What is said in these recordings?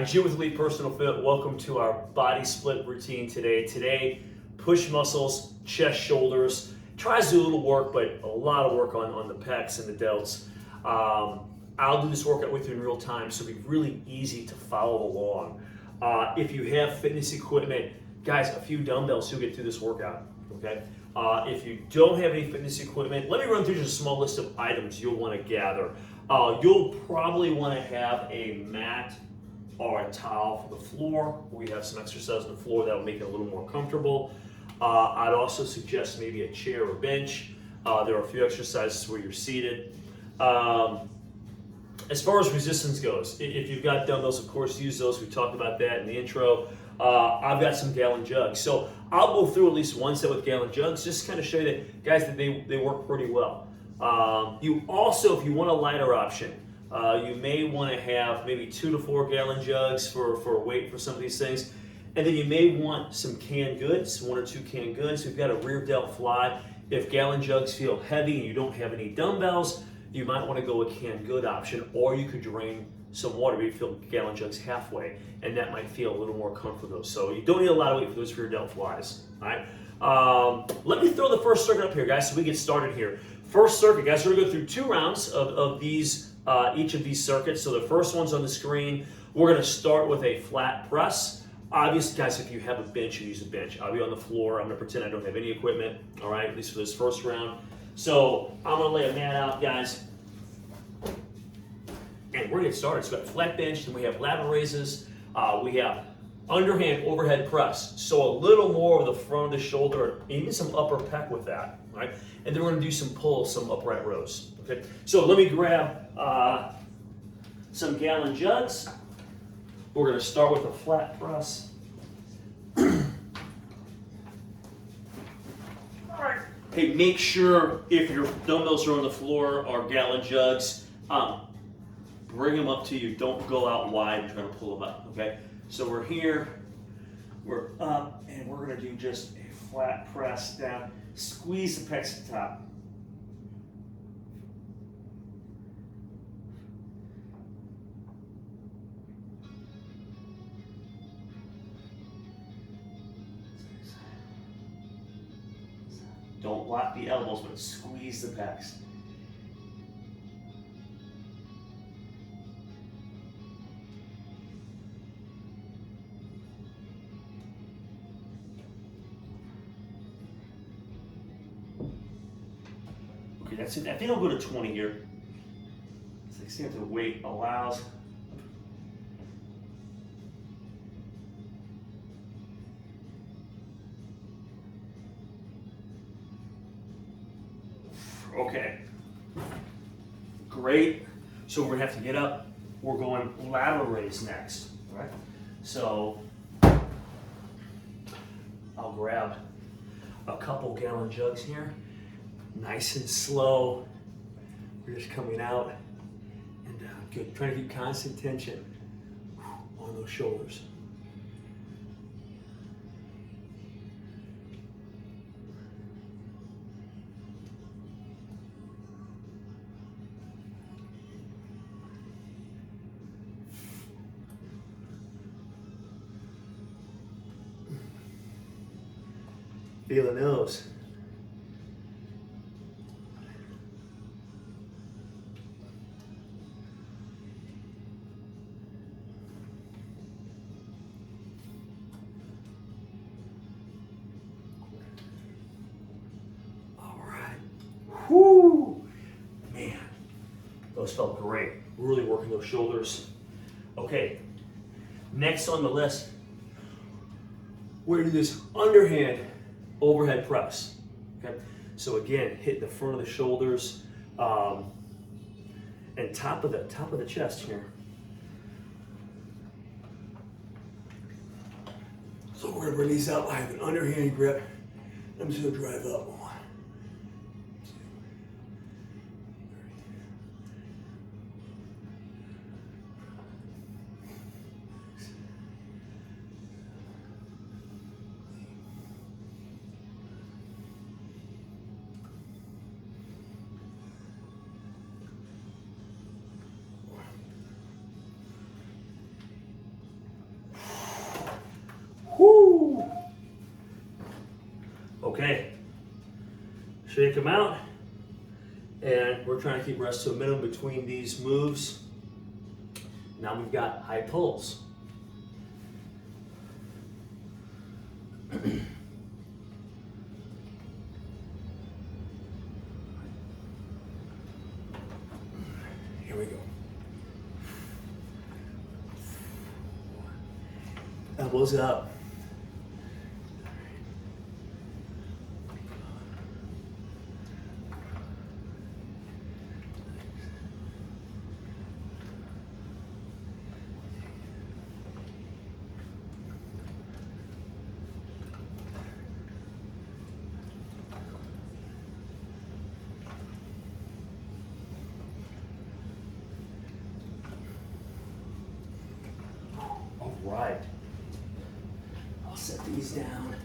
Jim with Elite Personal Fit. Welcome to our body split routine today. Today, push muscles, chest, shoulders. Tries to do a little work, but a lot of work on the pecs and the delts. I'll do this workout with you in real time, so it'll be really easy to follow along. If you have fitness equipment, guys, a few dumbbells, you'll get through this workout, okay? If you don't have any fitness equipment, let me run through just a small list of items you'll want to gather. You'll probably want to have a mat or a towel for the floor. We have some exercise on the floor that will make it a little more comfortable. I'd also suggest maybe a chair or bench. There are a few exercises where you're seated. As far as resistance goes, if you've got dumbbells, of course, use those. We talked about that in the intro. I've got some gallon jugs. So I'll go through at least one set with gallon jugs, just to kind of show you that, guys, that they work pretty well. You also, if you want a lighter option, you may want to have maybe 2 to 4 gallon jugs for weight for some of these things. And then you may want some canned goods, 1 or 2 canned goods. We've got a rear delt fly. If gallon jugs feel heavy and you don't have any dumbbells, you might want to go with canned good option, or you could drain some water. Maybe fill gallon jugs halfway, and that might feel a little more comfortable. So you don't need a lot of weight for those rear delt flies. All right. Let me throw the first circuit up here, guys, so we get started here. First circuit, guys, we're going to go through 2 rounds of these. Each of these circuits. So the first one's on the screen. We're going to start with a flat press. Obviously, guys, if you have a bench, you use a bench. I'll be on the floor. I'm going to pretend I don't have any equipment, all right, at least for this first round. So I'm going to lay a mat out, guys, and we're going to get started. So we've got a flat bench, then we have lateral raises. We have underhand overhead press, so a little more of the front of the shoulder, even some upper pec with that, right? And then we're going to do some pulls, some upright rows. Okay, so let me grab some gallon jugs. We're going to start with a flat press. All right. Hey, make sure if your dumbbells are on the floor or gallon jugs, bring them up to you. Don't go out wide and try to pull them up. Okay, so we're here, we're up, and we're going to do just a flat press down. Squeeze the pecs at the top. Don't lock the elbows, but squeeze the pecs. Okay, that's it. I think I'll go to 20 here. So I see if the weight allows. Okay, great. So we're gonna have to get up. We're going lateral raise next, all right? So I'll grab a couple gallon jugs here, nice and slow. We're just coming out and down. Good, trying to keep constant tension on those shoulders. Feel the nose. All right. Whoo! Man, those felt great. Really working those shoulders. Okay, next on the list, we're gonna do this underhand overhead press. Okay, so again, hit the front of the shoulders and top of the chest here. So we're gonna bring these up. I have an underhand grip. I'm just gonna drive up. 1, 2, 3. out. And we're trying to keep rest to a minimum between these moves. Now we've got high pulls. Here we go. Elbows up. All right. I'll set these down.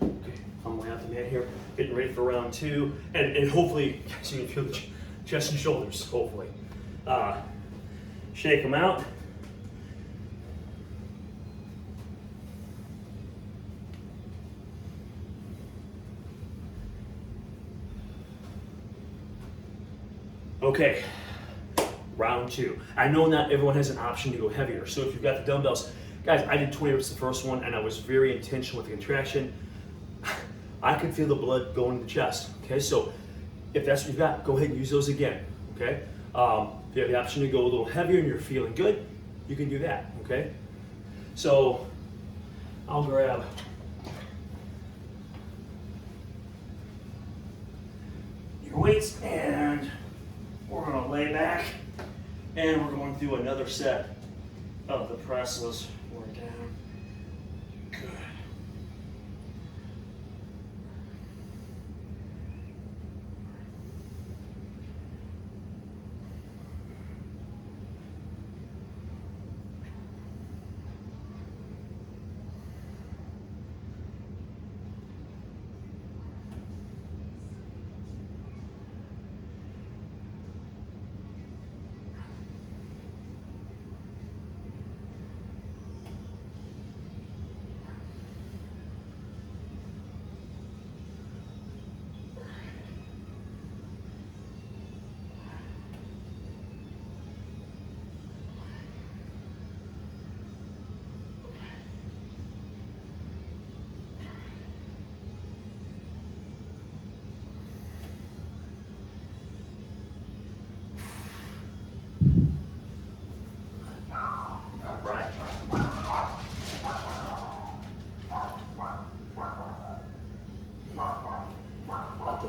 Okay, I'm way out the mat here, getting ready for round two, and hopefully you can feel the chest and shoulders. Hopefully, shake them out. Okay. Round two. I know not everyone has an option to go heavier. So if you've got the dumbbells, guys, I did 20 reps the first one and I was very intentional with the contraction. I could feel the blood going to the chest. Okay, so if that's what you've got, go ahead and use those again. Okay, if you have the option to go a little heavier and you're feeling good, you can do that. Okay, so I'll grab your weights and we're gonna lay back. And we're going through another set of the presses. We're down. Good.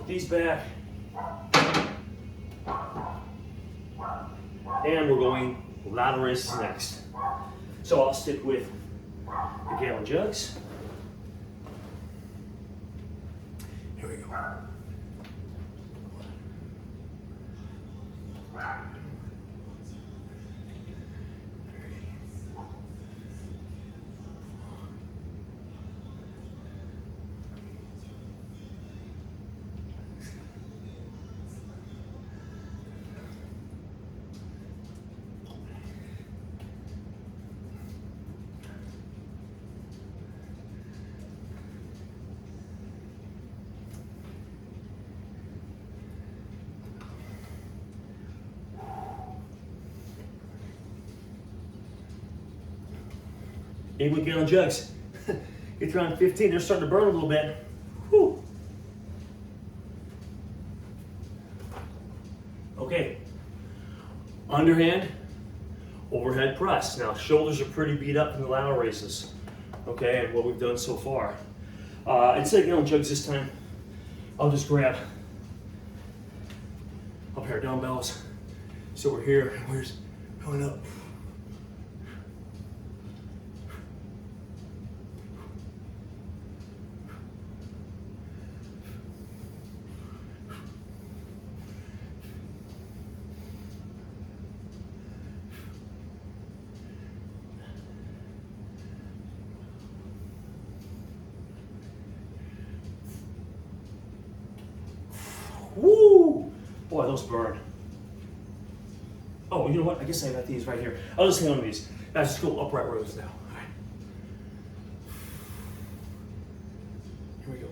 These back, and we're going lateral raises next. So I'll stick with the gallon jugs. Here we go. Even with gallon jugs, it's around 15, they're starting to burn a little bit. Whew. Okay, underhand, overhead press. Now shoulders are pretty beat up from the lateral raises, okay, and what we've done so far. Instead of gallon jugs this time, I'll just grab a pair of dumbbells. So we're here, and we're just going up. Woo! Boy, those burn. Oh, you know what? I guess I got these right here. I'll just hang on to these. Guys, just go upright rows now. All right. Here we go.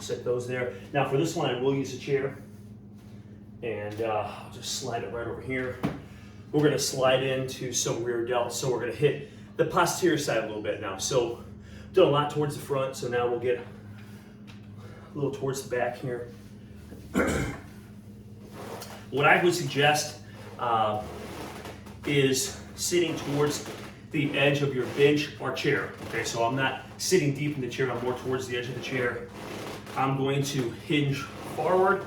Set those there. Now for this one, I will use a chair, and I'll just slide it right over here. We're gonna slide into some rear delts, so we're gonna hit the posterior side a little bit now. So done a lot towards the front, so now we'll get a little towards the back here. What I would suggest is sitting towards the edge of your bench or chair. Okay, so I'm not sitting deep in the chair, I'm more towards the edge of the chair. I'm going to hinge forward.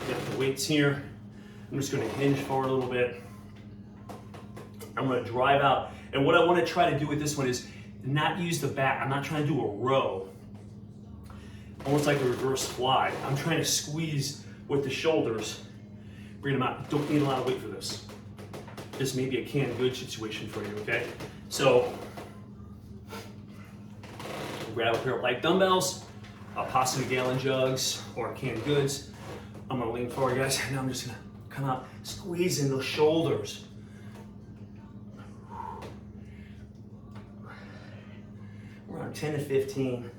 Get the weights here. I'm just going to hinge forward a little bit. I'm going to drive out. And what I want to try to do with this one is not use the back. I'm not trying to do a row, almost like a reverse fly. I'm trying to squeeze with the shoulders, bring them out. Don't need a lot of weight for this. This may be a canned goods situation for you, okay? So, grab a pair of light dumbbells, possibly gallon jugs or canned goods. I'm gonna lean forward, guys. Now I'm just gonna come out, squeezing those shoulders. Around 10 to 15.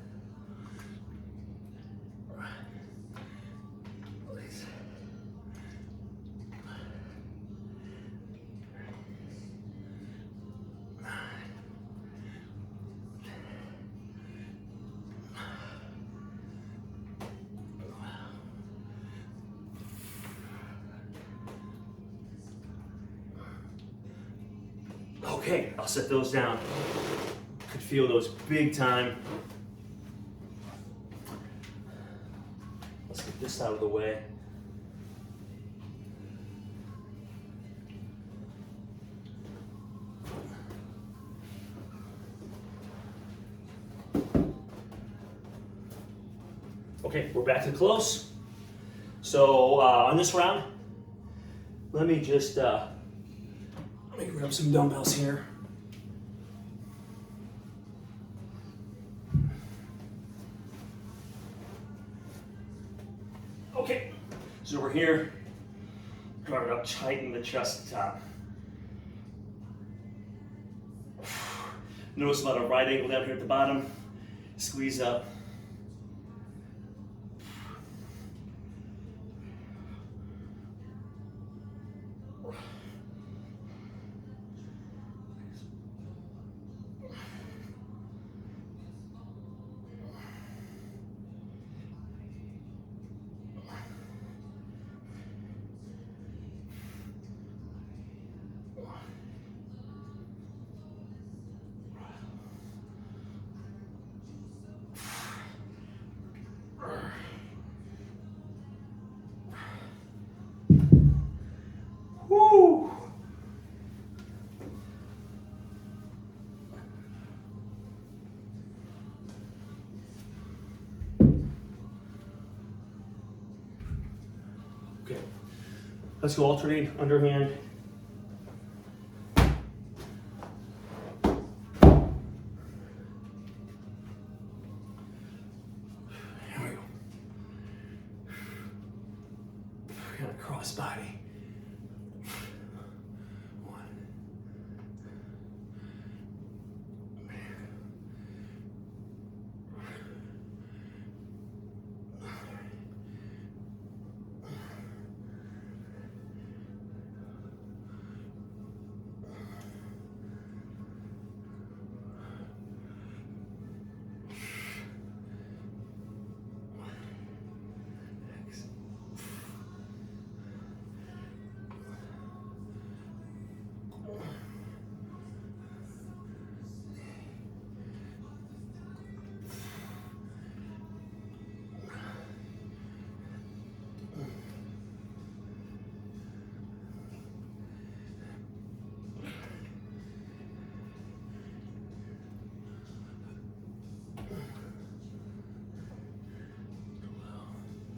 Okay, I'll set those down. Could feel those big time. Let's get this out of the way. Okay, we're back to close. So on this round, let me just let me grab some dumbbells here. Okay, so we're here. Guard up, tighten the chest top. Notice about a right angle down here at the bottom. Squeeze up. Woo! Okay, let's go alternate underhand. Here we go. Kind of cross body.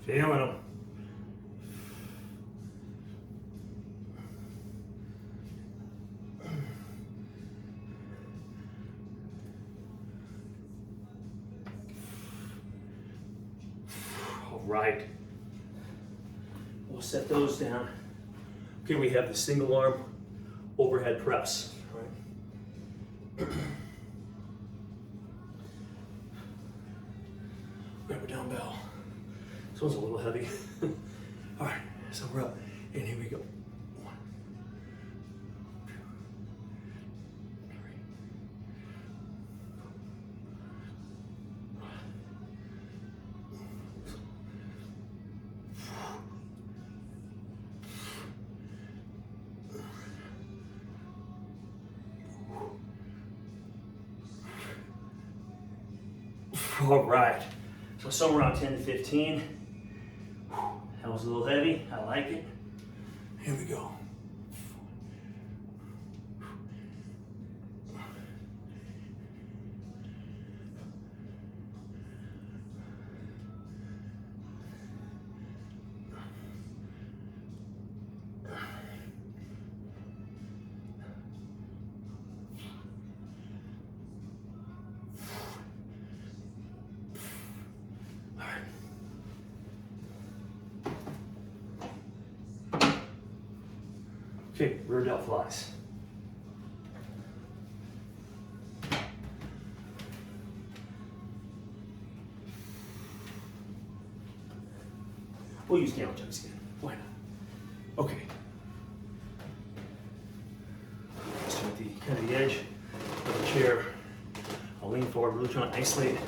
Feeling them. All right. We'll set those down. Okay, we have the single arm overhead press. All right. Grab a dumbbell. This one's a little heavy. All right, so we're up, and here we go. 1, 2, 3. All right, so somewhere around 10 to 15. That was a little heavy, I like it. Here we go. Okay, rear delt flies. We'll use gallon jugs again. Why not? Okay. So at the kind of the edge of the chair, I'll lean forward, really trying to isolate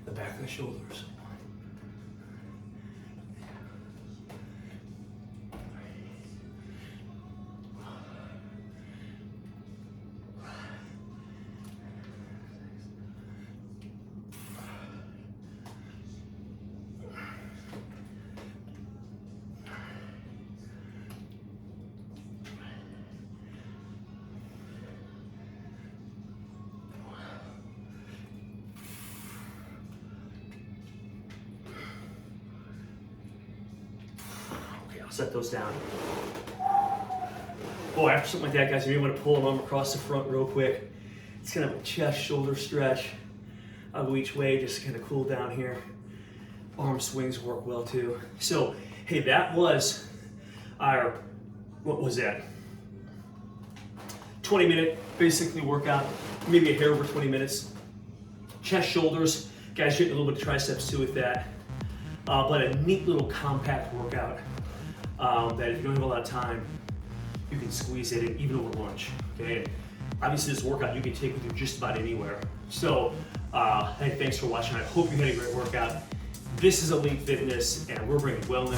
the back of the shoulders. Set those down. Oh, after something like that, guys, you may want to pull them arm across the front real quick. It's kind of a chest, shoulder stretch. I'll go each way just to kind of cool down here. Arm swings work well too. So, hey, that was our, what was that? 20-minute basically workout, maybe a hair over 20 minutes. Chest, shoulders, guys, getting a little bit of triceps too with that. But a neat little compact workout. That if you don't have a lot of time, you can squeeze it in even over lunch, okay? And obviously this workout you can take with you just about anywhere. So, hey, thanks for watching. I hope you had a great workout. This is Elite Fitness, and we're bringing wellness.